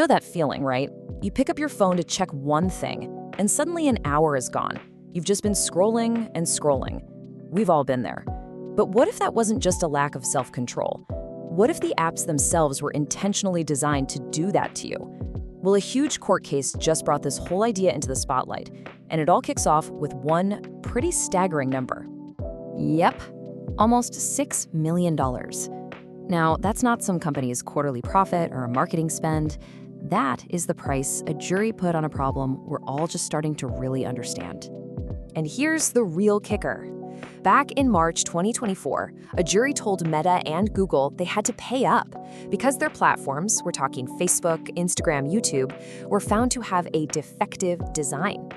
know that feeling, right? You pick up your phone to check one thing, and suddenly an hour is gone. You've just been scrolling and scrolling. We've all been there. But what if that wasn't just a lack of self-control? What if the apps themselves were intentionally designed to do that to you? Well, a huge court case just brought this whole idea into the spotlight, and it all kicks off with one pretty staggering number. Yep, almost $6 million. Now, that's not some company's quarterly profit or a marketing spend. That is the price a jury put on a problem we're all just starting to really understand. And here's the real kicker. Back in March 2024, a jury told Meta and Google they had to pay up because their platforms, we're talking Facebook, Instagram, YouTube, were found to have a defective design.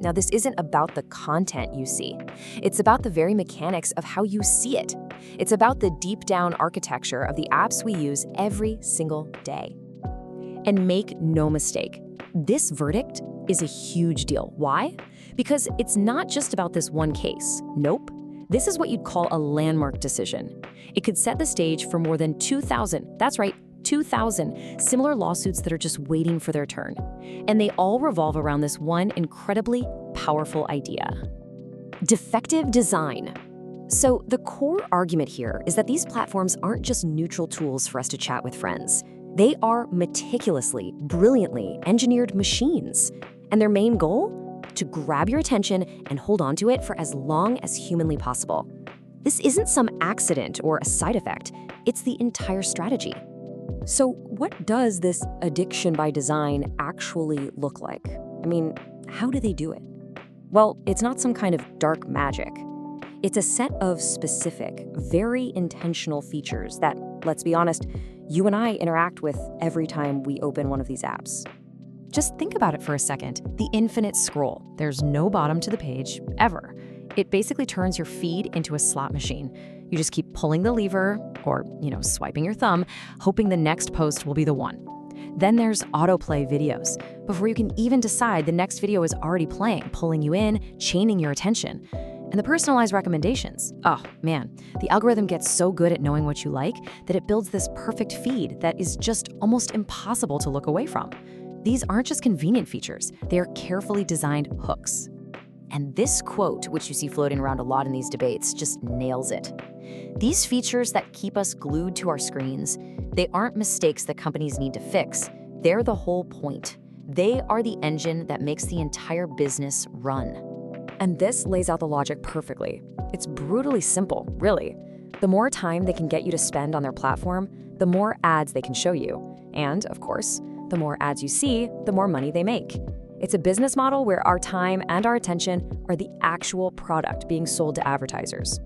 Now, this isn't about the content you see. It's about the very mechanics of how you see it. It's about the deep-down architecture of the apps we use every single day. And make no mistake, this verdict is a huge deal. Why? Because it's not just about this one case. Nope. This is what you'd call a landmark decision. It could set the stage for more than 2,000, that's right, 2,000 similar lawsuits that are just waiting for their turn. And they all revolve around this one incredibly powerful idea: defective design. So the core argument here is that these platforms aren't just neutral tools for us to chat with friends. They are meticulously, brilliantly engineered machines. And their main goal? To grab your attention and hold on to it for as long as humanly possible. This isn't some accident or a side effect. It's the entire strategy. So what does this addiction by design actually look like? I mean, how do they do it? Well, it's not some kind of dark magic. It's a set of specific, very intentional features that, let's be honest, you and I interact with every time we open one of these apps. Just think about it for a second. The infinite scroll. There's no bottom to the page, ever. It basically turns your feed into a slot machine. You just keep pulling the lever or, swiping your thumb, hoping the next post will be the one. Then there's autoplay videos. Before you can even decide, the next video is already playing, pulling you in, chaining your attention. And the personalized recommendations. Oh, man, the algorithm gets so good at knowing what you like that it builds this perfect feed that is just almost impossible to look away from. These aren't just convenient features, they are carefully designed hooks. And this quote, which you see floating around a lot in these debates, just nails it. These features that keep us glued to our screens, they aren't mistakes that companies need to fix. They're the whole point. They are the engine that makes the entire business run. And this lays out the logic perfectly. It's brutally simple, really. The more time they can get you to spend on their platform, the more ads they can show you. And, of course, the more ads you see, the more money they make. It's a business model where our time and our attention are the actual product being sold to advertisers.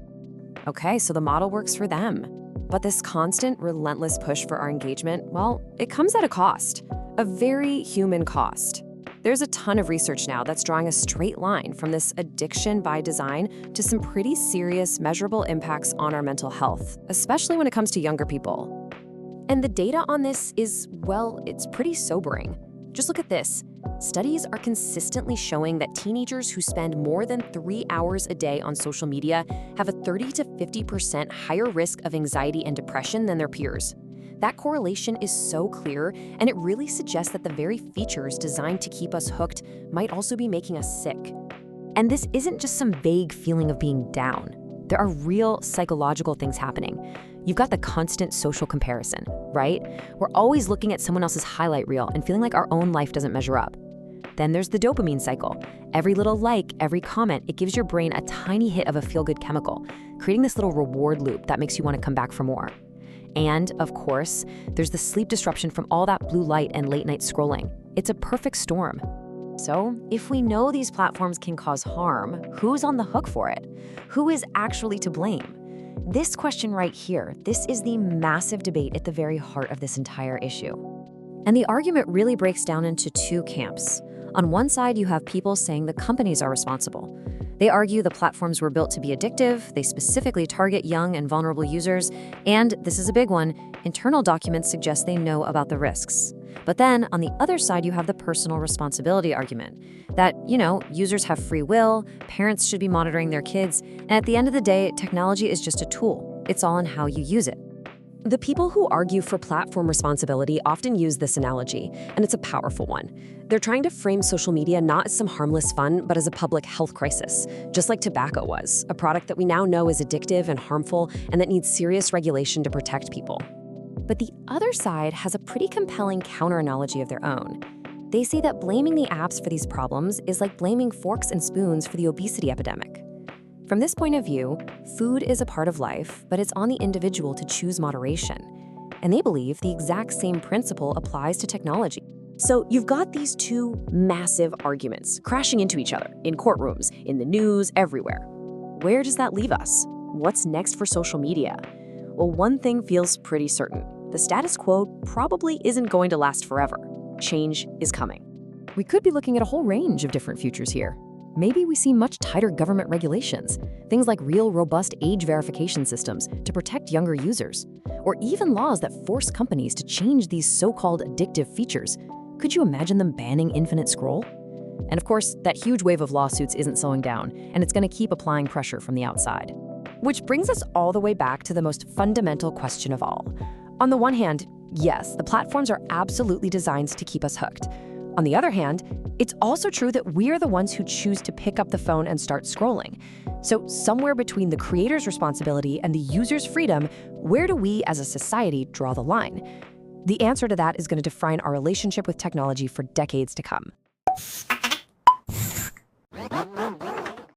Okay, so the model works for them. But this constant, relentless push for our engagement, well, it comes at a cost, a very human cost. There's a ton of research now that's drawing a straight line from this addiction by design to some pretty serious, measurable impacts on our mental health, especially when it comes to younger people. And the data on this is, well, it's pretty sobering. Just look at this. Studies are consistently showing that teenagers who spend more than 3 hours a day on social media have a 30 to 50% higher risk of anxiety and depression than their peers. That correlation is so clear, and it really suggests that the very features designed to keep us hooked might also be making us sick. And this isn't just some vague feeling of being down. There are real psychological things happening. You've got the constant social comparison, right? We're always looking at someone else's highlight reel and feeling like our own life doesn't measure up. Then there's the dopamine cycle. Every little like, every comment, it gives your brain a tiny hit of a feel-good chemical, creating this little reward loop that makes you want to come back for more. And, of course, there's the sleep disruption from all that blue light and late-night scrolling. It's a perfect storm. So, if we know these platforms can cause harm, who's on the hook for it? Who is actually to blame? This question right here, this is the massive debate at the very heart of this entire issue. And the argument really breaks down into two camps. On one side, you have people saying the companies are responsible. They argue the platforms were built to be addictive, they specifically target young and vulnerable users, and, this is a big one, internal documents suggest they know about the risks. But then, on the other side, you have the personal responsibility argument. That, users have free will, parents should be monitoring their kids, and at the end of the day, technology is just a tool. It's all in how you use it. The people who argue for platform responsibility often use this analogy, and it's a powerful one. They're trying to frame social media not as some harmless fun, but as a public health crisis, just like tobacco was, a product that we now know is addictive and harmful and that needs serious regulation to protect people. But the other side has a pretty compelling counter-analogy of their own. They say that blaming the apps for these problems is like blaming forks and spoons for the obesity epidemic. From this point of view, food is a part of life, but it's on the individual to choose moderation. And they believe the exact same principle applies to technology. So you've got these two massive arguments crashing into each other in courtrooms, in the news, everywhere. Where does that leave us? What's next for social media? Well, one thing feels pretty certain. The status quo probably isn't going to last forever. Change is coming. We could be looking at a whole range of different futures here. Maybe we see much tighter government regulations, things like real robust age verification systems to protect younger users, or even laws that force companies to change these so-called addictive features. Could you imagine them banning infinite scroll? And of course, that huge wave of lawsuits isn't slowing down, and it's going to keep applying pressure from the outside. Which brings us all the way back to the most fundamental question of all. On the one hand, yes, the platforms are absolutely designed to keep us hooked. On the other hand, it's also true that we are the ones who choose to pick up the phone and start scrolling. So somewhere between the creator's responsibility and the user's freedom, where do we as a society draw the line? The answer to that is going to define our relationship with technology for decades to come.